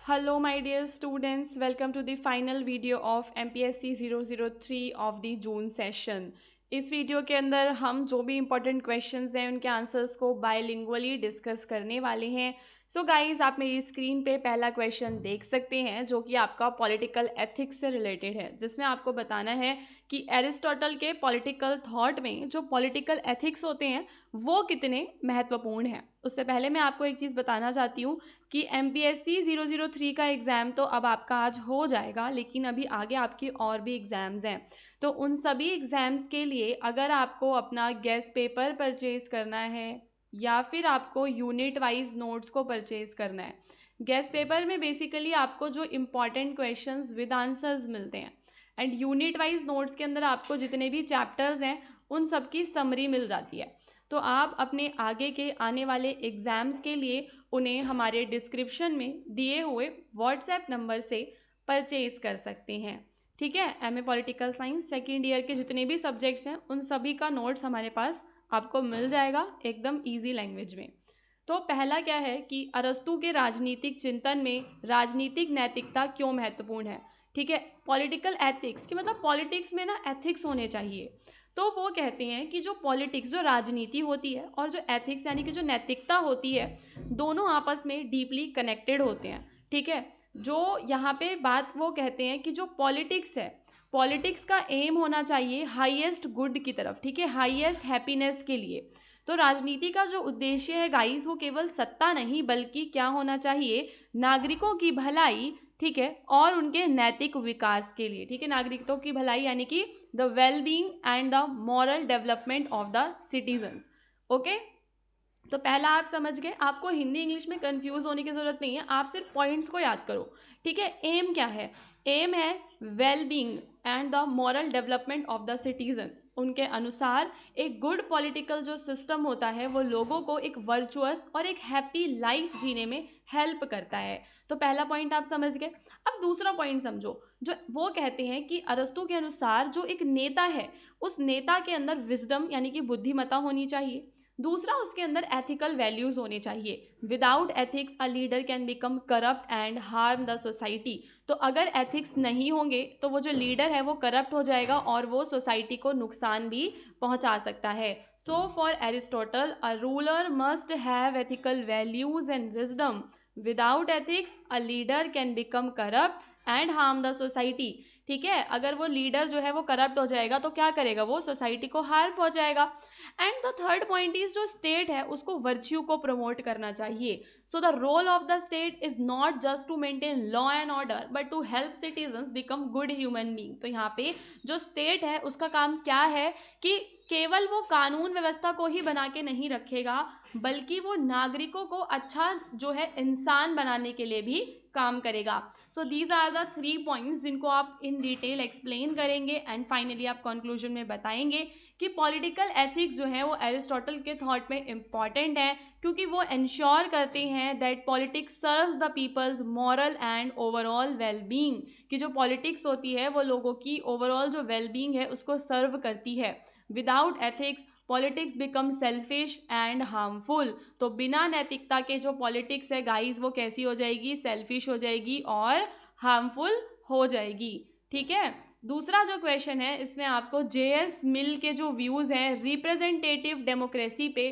Hello my dear students, welcome to the final video of MPSC 003 of the June session. इस video के अंदर हम जो भी इम्पोर्टेंट क्वेश्चंस हैं उनके आंसर्स को बायलिंगुअली डिस्कस करने वाले हैं. सो गाइज आप मेरी स्क्रीन पे पहला क्वेश्चन देख सकते हैं जो कि आपका पॉलिटिकल एथिक्स से रिलेटेड है, जिसमें आपको बताना है कि एरिस्टोटल के पॉलिटिकल थॉट में जो पॉलिटिकल एथिक्स होते हैं वो कितने महत्वपूर्ण हैं. उससे पहले मैं आपको एक चीज़ बताना चाहती हूँ कि MPSC 003 का एग्ज़ाम तो अब आपका आज हो जाएगा, लेकिन अभी आगे आपकी और भी एग्ज़ाम्स हैं. तो उन सभी एग्ज़ाम्स के लिए अगर आपको अपना गेस्ट पेपर परचेज़ करना है या फिर आपको यूनिट वाइज नोट्स को परचेज़ करना है, गेस्ट पेपर में बेसिकली आपको जो इम्पॉर्टेंट क्वेश्चंस विद आंसर्स मिलते हैं एंड यूनिट वाइज नोट्स के अंदर आपको जितने भी चैप्टर्स हैं उन सब की समरी मिल जाती है. तो आप अपने आगे के आने वाले एग्ज़ाम्स के लिए उन्हें हमारे डिस्क्रिप्शन में दिए हुए व्हाट्सएप नंबर से परचेज़ कर सकते हैं. ठीक है, MA political science second year के जितने भी सब्जेक्ट्स हैं उन सभी का नोट्स हमारे पास आपको मिल जाएगा एकदम ईजी लैंग्वेज में. तो पहला क्या है कि अरस्तू के राजनीतिक चिंतन में राजनीतिक नैतिकता क्यों महत्वपूर्ण है. ठीक है, पॉलिटिकल एथिक्स की मतलब पॉलिटिक्स में ना एथिक्स होने चाहिए. तो वो कहते हैं कि जो पॉलिटिक्स जो राजनीति होती है और जो एथिक्स यानी कि जो नैतिकता होती है दोनों आपस में डीपली कनेक्टेड होते हैं. ठीक है, जो यहाँ पे बात वो कहते हैं कि जो पॉलिटिक्स है, पॉलिटिक्स का एम होना चाहिए हाईएस्ट गुड की तरफ. ठीक है, हाईएस्ट हैप्पीनेस के लिए. तो राजनीति का जो उद्देश्य है गाइस वो केवल सत्ता नहीं बल्कि क्या होना चाहिए, नागरिकों की भलाई. ठीक है, और उनके नैतिक विकास के लिए. ठीक है, नागरिकों की भलाई यानी कि the well being and the moral development of the citizens. Okay, तो पहला आप समझ गए, आपको हिंदी इंग्लिश में कंफ्यूज होने की जरूरत नहीं है, आप सिर्फ पॉइंट्स को याद करो. ठीक है, एम क्या है, एम है well being and the moral development of the citizen. उनके अनुसार एक गुड पॉलिटिकल जो सिस्टम होता है वो लोगों को एक वर्चुअस और एक हैप्पी लाइफ जीने में हेल्प करता है. तो पहला पॉइंट आप समझ गए. अब दूसरा पॉइंट समझो, जो वो कहते हैं कि अरस्तू के अनुसार जो एक नेता है उस नेता के अंदर विजडम यानी कि बुद्धिमत्ता होनी चाहिए. दूसरा, उसके अंदर एथिकल वैल्यूज होने चाहिए. Without ethics a leader can become corrupt and harm the society. तो अगर एथिक्स नहीं होंगे तो वो जो लीडर है वो करप्ट हो जाएगा और वो सोसाइटी को नुकसान भी पहुंचा सकता है. So for Aristotle a ruler must have ethical values and wisdom. Without ethics a leader can become corrupt and harm the society. ठीक है, अगर वो लीडर जो है वो करप्ट हो जाएगा तो क्या करेगा, वो सोसाइटी को हार्म पहुंचाएगा. And the third point is जो स्टेट है उसको वर्च्यू को प्रमोट करना चाहिए. So the role of the state is not just to maintain law and order but to help citizens become good human being. तो यहाँ पे जो स्टेट है उसका काम क्या है कि केवल वो कानून व्यवस्था को ही बना के नहीं रखेगा बल्कि वो नागरिकों को अच्छा जो है इंसान बनाने के लिए भी काम करेगा. So these are the 3 points जिनको आप इन डिटेल एक्सप्लेन करेंगे एंड फाइनली आप कंक्लूजन में बताएंगे कि पॉलिटिकल एथिक्स जो है वो एरिस्टोटल के थॉट में इम्पॉर्टेंट है क्योंकि वो इंश्योर करते हैं that politics serves the people's moral and overall well being. कि जो पॉलिटिक्स होती है वो लोगों की ओवरऑल जो वेल बीइंग है उसको सर्व करती है. Without ethics politics become selfish and harmful. तो बिना नैतिकता के जो पॉलिटिक्स है गाइस वो कैसी हो जाएगी, सेल्फिश हो जाएगी और हार्मफुल हो जाएगी. ठीक है, दूसरा जो क्वेश्चन है इसमें आपको JS मिल के जो व्यूज़ हैं रिप्रेजेंटेटिव डेमोक्रेसी पे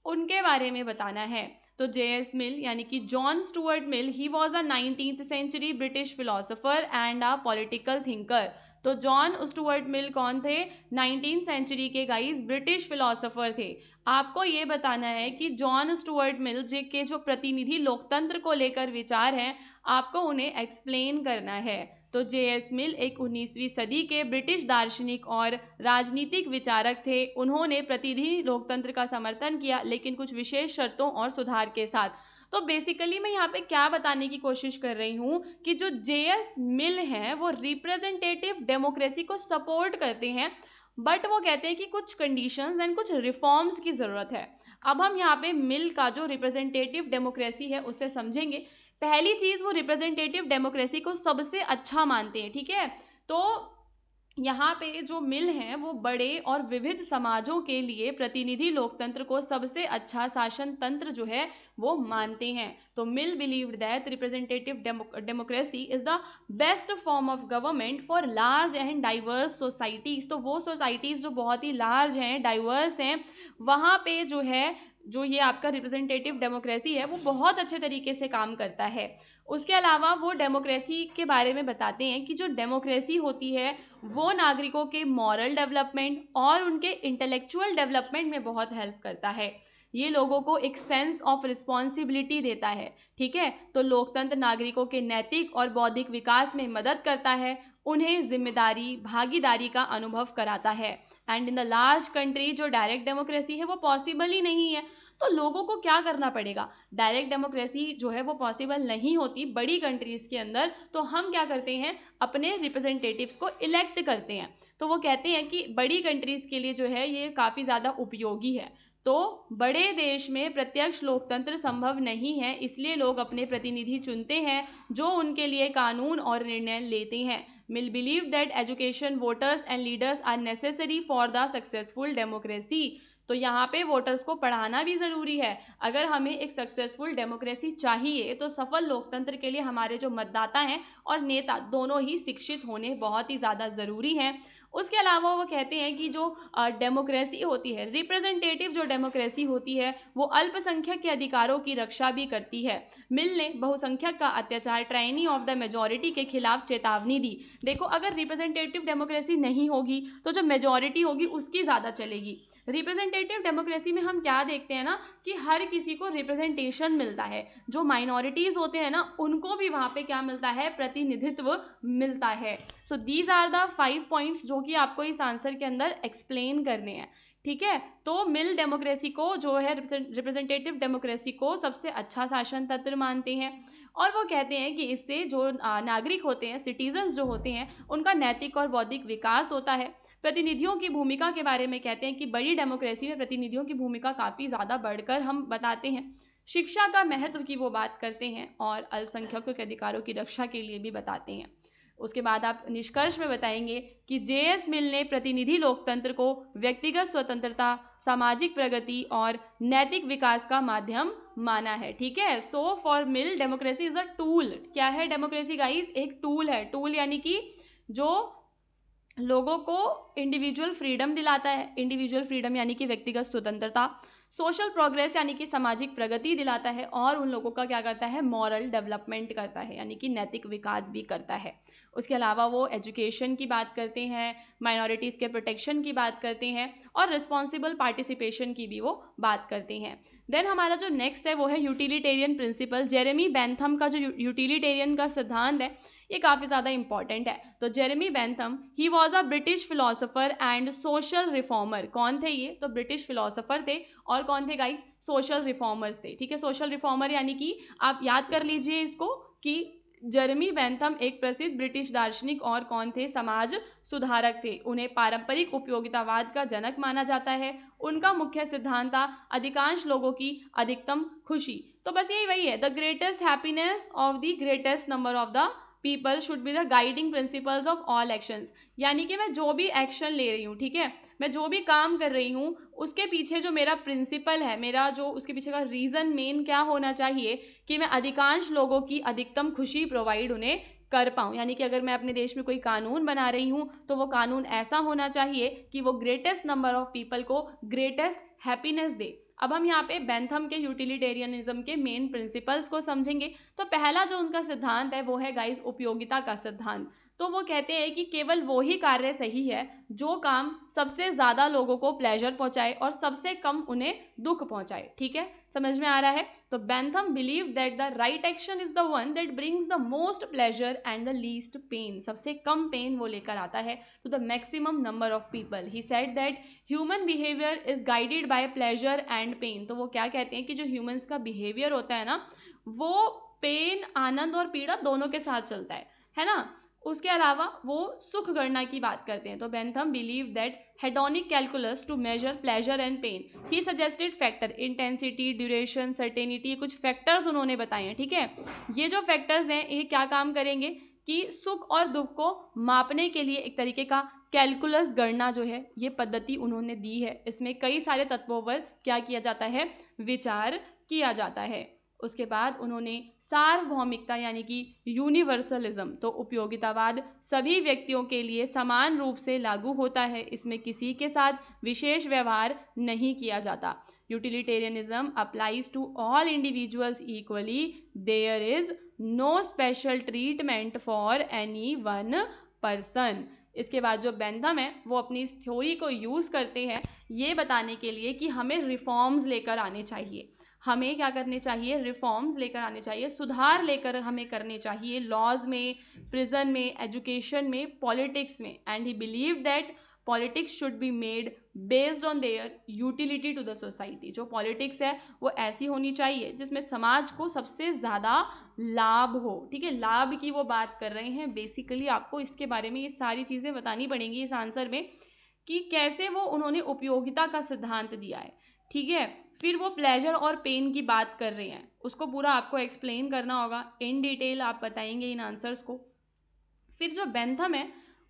उनके बारे में बताना है. तो JS मिल यानी कि John Stuart Mill, he was a 19th century British philosopher and a political thinker. तो जॉन स्टुअर्ट मिल कौन थे, 19th सेंचुरी के गाइस ब्रिटिश फिलोसोफर थे. आपको ये बताना है कि जॉन स्टुअर्ट मिल जे के जो प्रतिनिधि लोकतंत्र को लेकर विचार हैं आपको उन्हें एक्सप्लेन करना है. तो JS मिल एक 19वीं सदी के ब्रिटिश दार्शनिक और राजनीतिक विचारक थे. उन्होंने प्रतिनिधि लोकतंत्र का समर्थन किया लेकिन कुछ विशेष शर्तों और सुधार के साथ. तो बेसिकली मैं यहाँ पे क्या बताने की कोशिश कर रही हूँ कि जो JS मिल हैं वो रिप्रेजेंटेटिव डेमोक्रेसी को सपोर्ट करते हैं बट वो कहते हैं कि कुछ कंडीशंस एंड कुछ रिफॉर्म्स की ज़रूरत है. अब हम यहाँ पे मिल का जो रिप्रेजेंटेटिव डेमोक्रेसी है उससे समझेंगे. पहली चीज़, वो रिप्रेजेंटेटिव डेमोक्रेसी को सबसे अच्छा मानते हैं. ठीक है, तो यहाँ पे जो मिल हैं वो बड़े और विविध समाजों के लिए प्रतिनिधि लोकतंत्र को सबसे अच्छा शासन तंत्र जो है वो मानते हैं। तो Mill believed that representative democracy is the best form of government for large and diverse societies. तो वो सोसाइटीज जो बहुत ही लार्ज हैं, डाइवर्स हैं, वहाँ पे जो है जो ये आपका रिप्रेजेंटेटिव डेमोक्रेसी है वो बहुत अच्छे तरीके से काम करता है। उसके अलावा वो डेमोक्रेसी के बारे में बताते हैं कि जो डेमोक्रेसी होती है वो नागरिकों के मॉरल डेवलपमेंट और उनके इंटेलेक्चुअल डेवलपमेंट में बहुत हेल्प करता है। ये लोगों को एक सेंस ऑफ रिस्पॉन्सिबिलिटी देता है। ठीक है, तो लोकतंत्र नागरिकों के नैतिक और बौद्धिक विकास में मदद करता है, उन्हें जिम्मेदारी भागीदारी का अनुभव कराता है। And in the large country जो डायरेक्ट डेमोक्रेसी है वो पॉसिबल ही नहीं है। तो लोगों को क्या करना पड़ेगा, डायरेक्ट डेमोक्रेसी जो है वो पॉसिबल नहीं होती बड़ी कंट्रीज़ के अंदर, तो हम क्या करते हैं, अपने रिप्रेजेंटेटिव्स को इलेक्ट करते हैं। तो वो कहते हैं कि बड़ी कंट्रीज़ के लिए जो है ये काफ़ी ज़्यादा उपयोगी है। तो बड़े देश में प्रत्यक्ष लोकतंत्र संभव नहीं है, इसलिए लोग अपने प्रतिनिधि चुनते हैं जो उनके लिए कानून और निर्णय लेते हैं। Mill believe that education voters and leaders are necessary for the successful democracy. तो यहाँ पे वोटर्स को पढ़ाना भी ज़रूरी है। अगर हमें एक सक्सेसफुल डेमोक्रेसी चाहिए तो सफल लोकतंत्र के लिए हमारे जो मतदाता हैं और नेता दोनों ही शिक्षित होने बहुत ही ज़्यादा ज़रूरी हैं। उसके अलावा वो कहते हैं कि जो डेमोक्रेसी होती है, रिप्रेजेंटेटिव जो डेमोक्रेसी होती है, वो अल्पसंख्यक के अधिकारों की रक्षा भी करती है। मिल ने बहुसंख्यक का अत्याचार, ट्रायनी ऑफ द मेजॉरिटी के खिलाफ चेतावनी दी। देखो, अगर रिप्रेजेंटेटिव डेमोक्रेसी नहीं होगी तो जो मेजॉरिटी होगी उसकी ज़्यादा चलेगी। रिप्रेजेंटेटिव डेमोक्रेसी में हम क्या देखते हैं ना कि हर किसी को रिप्रेजेंटेशन मिलता है, जो माइनॉरिटीज़ होते हैं ना उनको भी वहाँ पे क्या मिलता है, प्रतिनिधित्व मिलता है। So these are the 5 points जो कि आपको इस आंसर के अंदर एक्सप्लेन करने हैं। ठीक है, तो मिल डेमोक्रेसी को जो है रिप्रेजेंटेटिव डेमोक्रेसी को सबसे अच्छा शासन तंत्र मानते हैं और वो कहते हैं कि इससे जो नागरिक होते हैं, सिटीजन्स जो होते हैं, उनका नैतिक और बौद्धिक विकास होता है। प्रतिनिधियों की भूमिका के बारे में कहते हैं कि बड़ी डेमोक्रेसी में प्रतिनिधियों की भूमिका काफ़ी ज़्यादा बढ़कर हम बताते हैं। शिक्षा का महत्व की वो बात करते हैं और अल्पसंख्यकों के अधिकारों की रक्षा के लिए भी बताते हैं। उसके बाद आप निष्कर्ष में बताएंगे कि जे.एस. मिल ने प्रतिनिधि लोकतंत्र को व्यक्तिगत स्वतंत्रता, सामाजिक प्रगति और नैतिक विकास का माध्यम माना है। ठीक है, so for mill democracy is a tool. क्या है डेमोक्रेसी गाइस? एक टूल है। टूल यानी कि जो लोगों को इंडिविजुअल फ्रीडम दिलाता है। इंडिविजुअल फ्रीडम यानी कि व्यक्तिगत स्वतंत्रता, सोशल प्रोग्रेस यानी कि सामाजिक प्रगति दिलाता है और उन लोगों का क्या करता है, मॉरल डेवलपमेंट करता है यानी कि नैतिक विकास भी करता है। उसके अलावा वो एजुकेशन की बात करते हैं, माइनॉरिटीज़ के प्रोटेक्शन की बात करते हैं और रिस्पॉन्सिबल पार्टिसिपेशन की भी वो बात करते हैं। देन हमारा जो नेक्स्ट है वो है यूटिलिटेरियन प्रिंसिपल। जेरेमी बेंथम का जो यूटिलिटेरियन का सिद्धांत है ये काफ़ी ज़्यादा इंपॉर्टेंट है। तो Jeremy Bentham he was a British philosopher and social reformer. कौन थे ये? तो ब्रिटिश फिलोसोफर थे और कौन थे गाइस? सोशल रिफॉर्मर्स थे। ठीक है, सोशल रिफॉर्मर यानी कि आप याद कर लीजिए इसको कि जेरेमी बेंथम एक प्रसिद्ध ब्रिटिश दार्शनिक और कौन थे? समाज सुधारक थे। उन्हें पारंपरिक उपयोगितावाद का जनक माना जाता है। उनका मुख्य सिद्धांत था अधिकांश लोगों की अधिकतम खुशी। तो बस यही वही है, the greatest happiness of the greatest number of the people should be the guiding principles of all actions. यानी कि मैं जो भी एक्शन ले रही हूँ, ठीक है, मैं जो भी काम कर रही हूँ, उसके पीछे जो मेरा प्रिंसिपल है, मेरा जो उसके पीछे का रीज़न मेन क्या होना चाहिए कि मैं अधिकांश लोगों की अधिकतम खुशी प्रोवाइड उन्हें कर पाऊँ। यानी कि अगर मैं अपने देश में कोई कानून बना रही हूँ तो वो कानून ऐसा होना चाहिए कि वो ग्रेटेस्ट नंबर ऑफ पीपल को ग्रेटेस्ट हैप्पीनेस दे। अब हम यहाँ पे बेंथम के यूटिलिटेरियनिज्म के मेन प्रिंसिपल्स को समझेंगे। तो पहला जो उनका सिद्धांत है वो है गाइस उपयोगिता का सिद्धांत। तो वो कहते हैं कि केवल वो ही कार्य सही है जो काम सबसे ज़्यादा लोगों को प्लेजर पहुंचाए और सबसे कम उन्हें दुख पहुंचाए। ठीक है, समझ में आ रहा है? तो Bentham believe that the right action is the one that brings the most pleasure and the least pain. सबसे कम पेन वो लेकर आता है to the maximum number of people. He said that human behaviour is guided by pleasure and pain. तो वो क्या कहते हैं कि जो ह्यूमंस का बिहेवियर होता है ना वो पेन, आनंद और पीड़ा दोनों के साथ चलता है ना। उसके अलावा वो सुख गणना की बात करते हैं। तो Bentham believe that hedonic calculus to measure pleasure and pain. He suggested factor intensity, duration, certainty, ये कुछ फैक्टर्स उन्होंने बताए हैं। ठीक है, ये जो फैक्टर्स हैं ये क्या काम करेंगे कि सुख और दुख को मापने के लिए एक तरीके का कैलकुलस गणना जो है ये पद्धति उन्होंने दी है। इसमें कई सारे तत्वों पर क्या किया जाता है, विचार किया जाता है। उसके बाद उन्होंने सार्वभौमिकता यानी कि यूनिवर्सलिज्म, तो उपयोगितावाद सभी व्यक्तियों के लिए समान रूप से लागू होता है, इसमें किसी के साथ विशेष व्यवहार नहीं किया जाता। Utilitarianism applies to all individuals equally, there is no special treatment for any one person. इसके बाद जो बेंथम है वो अपनी इस थ्योरी को यूज़ करते हैं ये बताने के लिए कि हमें रिफॉर्म्स लेकर आने चाहिए। हमें क्या करने चाहिए, रिफॉर्म्स लेकर आने चाहिए, सुधार लेकर हमें करने चाहिए लॉज में, प्रिजन में, एजुकेशन में, पॉलिटिक्स में। And he believe that politics should be made based on their utility to the society. जो पॉलिटिक्स है वो ऐसी होनी चाहिए जिसमें समाज को सबसे ज़्यादा लाभ हो। ठीक है, लाभ की वो बात कर रहे हैं। बेसिकली आपको इसके बारे में ये सारी चीज़ें बतानी पड़ेंगी इस आंसर में कि कैसे वो उन्होंने उपयोगिता का सिद्धांत दिया है। ठीक है, फिर वो प्लेजर और पेन की बात कर रहे हैं, उसको पूरा आपको एक्सप्लेन करना होगा, इन डिटेल आप बताएंगे इन आंसर्स को। फिर जो बेंथम है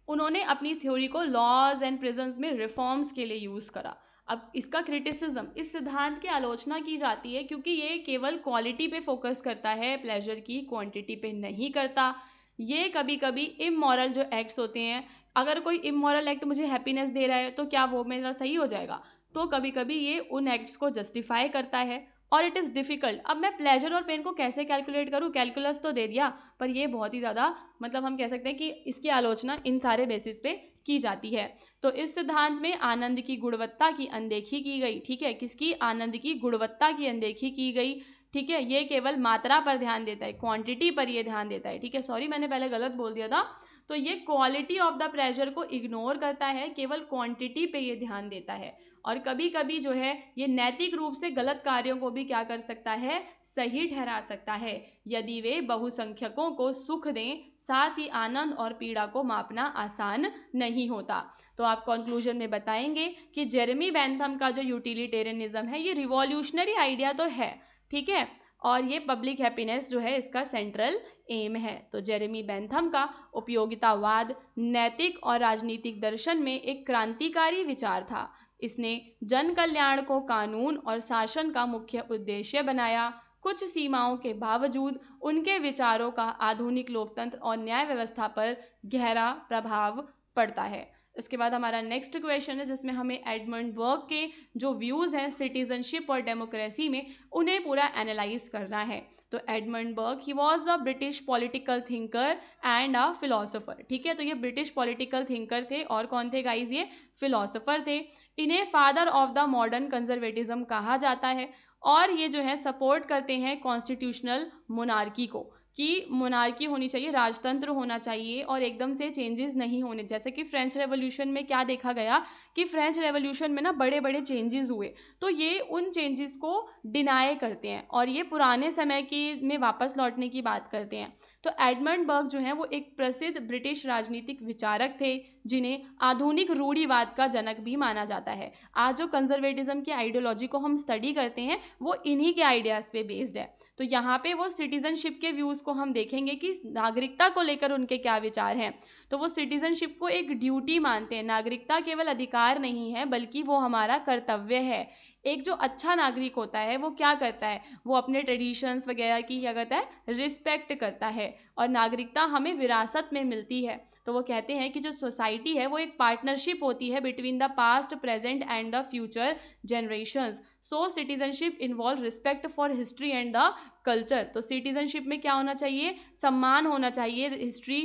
उन्होंने अपनी थ्योरी को लॉज एंड प्रिजन्स में रिफॉर्म्स के लिए यूज़ करा। अब इसका क्रिटिसिज्म, इस सिद्धांत की आलोचना की जाती है क्योंकि ये केवल क्वालिटी पे फोकस करता है, प्लेजर की क्वांटिटी पे नहीं करता। ये कभी कभी इमोरल जो एक्ट्स होते हैं, अगर कोई इमोरल एक्ट मुझे हैप्पीनेस दे रहा है तो क्या वो मेरा सही हो जाएगा, तो कभी कभी ये उन एक्ट्स को जस्टिफाई करता है। और इट इज़ डिफ़िकल्ट, अब मैं प्लेजर और पेन को कैसे कैलकुलेट करूँ, कैलकुलस तो दे दिया पर ये बहुत ही ज़्यादा, मतलब हम कह सकते हैं कि इसकी आलोचना इन सारे बेसिस पे की जाती है। तो इस सिद्धांत में आनंद की गुणवत्ता की अनदेखी की गई। ठीक है, किसकी, आनंद की गुणवत्ता की अनदेखी की गई। ठीक है, ये केवल मात्रा पर ध्यान देता है, क्वांटिटी पर ये ध्यान देता है। ठीक है, सॉरी मैंने पहले गलत बोल दिया था। तो ये क्वालिटी ऑफ द प्लेजर को इग्नोर करता है, केवल क्वांटिटी पे ये ध्यान देता है। और कभी कभी जो है ये नैतिक रूप से गलत कार्यों को भी क्या कर सकता है, सही ठहरा सकता है, यदि वे बहुसंख्यकों को सुख दें। साथ ही आनंद और पीड़ा को मापना आसान नहीं होता। तो आप कंक्लूजन में बताएंगे कि जेरेमी बेंथम का जो यूटिलिटेरियनिज्म है ये रिवॉल्यूशनरी आइडिया तो है, ठीक है, और ये पब्लिक हैप्पीनेस जो है इसका सेंट्रल एम है। तो जेरेमी बेंथम का उपयोगितावाद नैतिक और राजनीतिक दर्शन में एक क्रांतिकारी विचार था। इसने जन कल्याण को कानून और शासन का मुख्य उद्देश्य बनाया। कुछ सीमाओं के बावजूद उनके विचारों का आधुनिक लोकतंत्र और न्याय व्यवस्था पर गहरा प्रभाव पड़ता है। इसके बाद हमारा नेक्स्ट क्वेश्चन है जिसमें हमें एडमंड बर्ग के जो व्यूज़ हैं सिटीजनशिप और डेमोक्रेसी में उन्हें पूरा एनालाइज करना है। तो Edmund Burke he was a British political thinker and a philosopher. ठीक है, तो ये ब्रिटिश पॉलिटिकल थिंकर थे और कौन थे गाइज, ये फिलोसोफर थे। इन्हें father of the modern conservatism कहा जाता है और ये जो है सपोर्ट करते हैं कॉन्स्टिट्यूशनल मोनार्की को, कि मोनार्की होनी चाहिए, राजतंत्र होना चाहिए और एकदम से चेंजेस नहीं होने। जैसे कि फ्रेंच रेवोल्यूशन में क्या देखा गया कि फ्रेंच रेवोल्यूशन में ना बड़े बड़े चेंजेस हुए, तो ये उन चेंजेस को डिनाई करते हैं और ये पुराने समय की में वापस लौटने की बात करते हैं। तो एडमंड बर्ग जो है वो एक प्रसिद्ध ब्रिटिश राजनीतिक विचारक थे जिन्हें आधुनिक रूढ़िवाद का जनक भी माना जाता है। आज जो कंजर्वेटिज्म की आइडियोलॉजी को हम स्टडी करते हैं वो इन्हीं के आइडियाज़ पे बेस्ड है। तो यहाँ पे वो सिटीजनशिप के व्यूज़ को हम देखेंगे कि नागरिकता को लेकर उनके क्या विचार हैं। तो वो सिटीजनशिप को एक ड्यूटी मानते हैं, नागरिकता केवल अधिकार नहीं है बल्कि वो हमारा कर्तव्य है। एक जो अच्छा नागरिक होता है वो क्या करता है, वो अपने ट्रेडिशंस वगैरह की क्या करता है, रिस्पेक्ट करता है और नागरिकता हमें विरासत में मिलती है। तो वो कहते हैं कि जो सोसाइटी है वो एक पार्टनरशिप होती है between the past, present and the future generations. So citizenship involve respect for history and the culture. तो सिटीजनशिप में क्या होना चाहिए, सम्मान होना चाहिए, हिस्ट्री,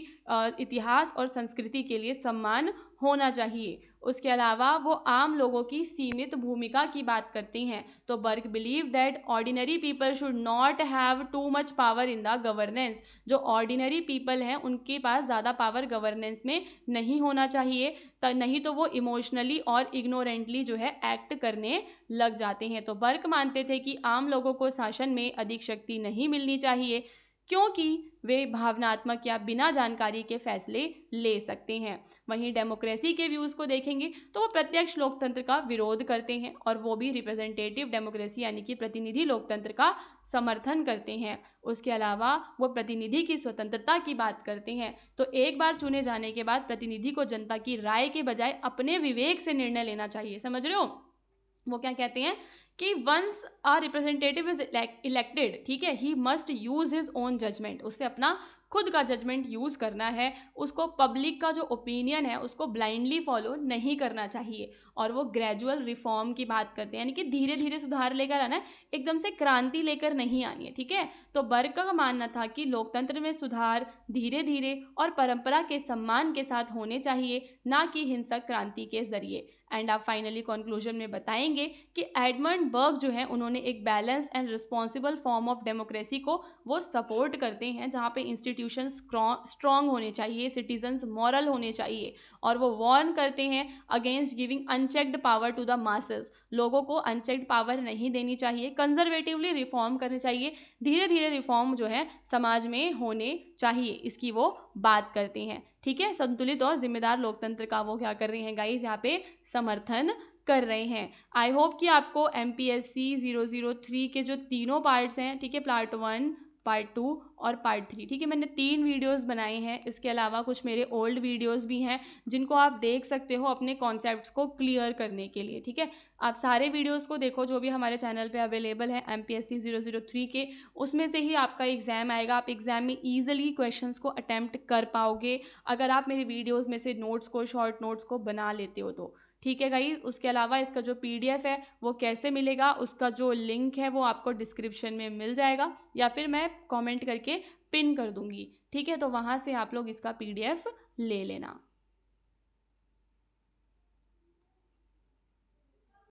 इतिहास और संस्कृति के लिए सम्मान होना चाहिए। उसके अलावा वो आम लोगों की सीमित भूमिका की बात करती हैं। तो Burke believe that ordinary people should not have too much power in the governance. जो ऑर्डिनरी पीपल हैं उनके पास ज़्यादा पावर गवर्नेंस में नहीं होना चाहिए, नहीं तो वो इमोशनली और इग्नोरेंटली जो है एक्ट करने लग जाते हैं। तो बर्ग मानते थे कि आम लोगों को शासन में अधिक शक्ति नहीं मिलनी चाहिए क्योंकि वे भावनात्मक या बिना जानकारी के फैसले ले सकते हैं। वहीं डेमोक्रेसी के व्यूज़ को देखेंगे तो वो प्रत्यक्ष लोकतंत्र का विरोध करते हैं और वो भी रिप्रेजेंटेटिव डेमोक्रेसी यानी कि प्रतिनिधि लोकतंत्र का समर्थन करते हैं। उसके अलावा वो प्रतिनिधि की स्वतंत्रता की बात करते हैं। तो एक बार चुने जाने के बाद प्रतिनिधि को जनता की राय के बजाय अपने विवेक से निर्णय लेना चाहिए। समझ रहे हो? वो क्या कहते हैं कि once a representative is elected, ठीक है, he must use his own judgement, उससे अपना खुद का जजमेंट यूज करना है। उसको पब्लिक का जो ओपिनियन है उसको ब्लाइंडली फॉलो नहीं करना चाहिए। और वो ग्रेजुअल रिफॉर्म की बात करते हैं, यानी कि धीरे धीरे सुधार लेकर आना है, एकदम से क्रांति लेकर नहीं आनी है। ठीक है, तो बर्ग का मानना था कि लोकतंत्र में सुधार धीरे धीरे और परंपरा के सम्मान के साथ होने चाहिए, ना कि हिंसक क्रांति के जरिए। एंड आप फाइनली कंक्लूजन में बताएंगे कि एडमंड बर्ग जो है उन्होंने एक balance and responsible form of democracy को वो सपोर्ट करते हैं, जहाँ पे इंस्टीट्यूशन स्ट्रॉन्ग होने चाहिए, सिटीजन्स मॉरल होने चाहिए, और वो वार्न करते हैं against giving unchecked power to the masses. लोगों को अनचेक्ड पावर नहीं देनी चाहिए, कंजर्वेटिवली रिफॉर्म करने चाहिए, धीरे धीरे रिफॉर्म जो है समाज में होने चाहिए, इसकी वो बात करते हैं। ठीक है, संतुलित और जिम्मेदार लोकतंत्र का वो क्या कर रहे हैं गाइस, यहाँ पे समर्थन कर रहे हैं। आई होप कि आपको MPSC 003 के जो तीनों पार्ट्स हैं, ठीक है, पार्ट 1, पार्ट 2 और पार्ट 3, ठीक है, मैंने 3 वीडियोस बनाए हैं। इसके अलावा कुछ मेरे ओल्ड वीडियोस भी हैं जिनको आप देख सकते हो अपने कॉन्सेप्ट्स को क्लियर करने के लिए। ठीक है, आप सारे वीडियोस को देखो जो भी हमारे चैनल पे अवेलेबल है MPSC 003 के, उसमें से ही आपका एग्जाम आएगा। आप एग्जाम में ईजिली क्वेश्चंस को अटेम्प्ट कर पाओगे अगर आप मेरे वीडियोस में से नोट्स को, शॉर्ट नोट्स को बना लेते हो तो। ठीक है गाइज, उसके अलावा इसका जो PDF है वो कैसे मिलेगा, उसका जो लिंक है वो आपको डिस्क्रिप्शन में मिल जाएगा, या फिर मैं कमेंट करके पिन कर दूंगी। ठीक है, तो वहाँ से आप लोग इसका PDF ले लेना।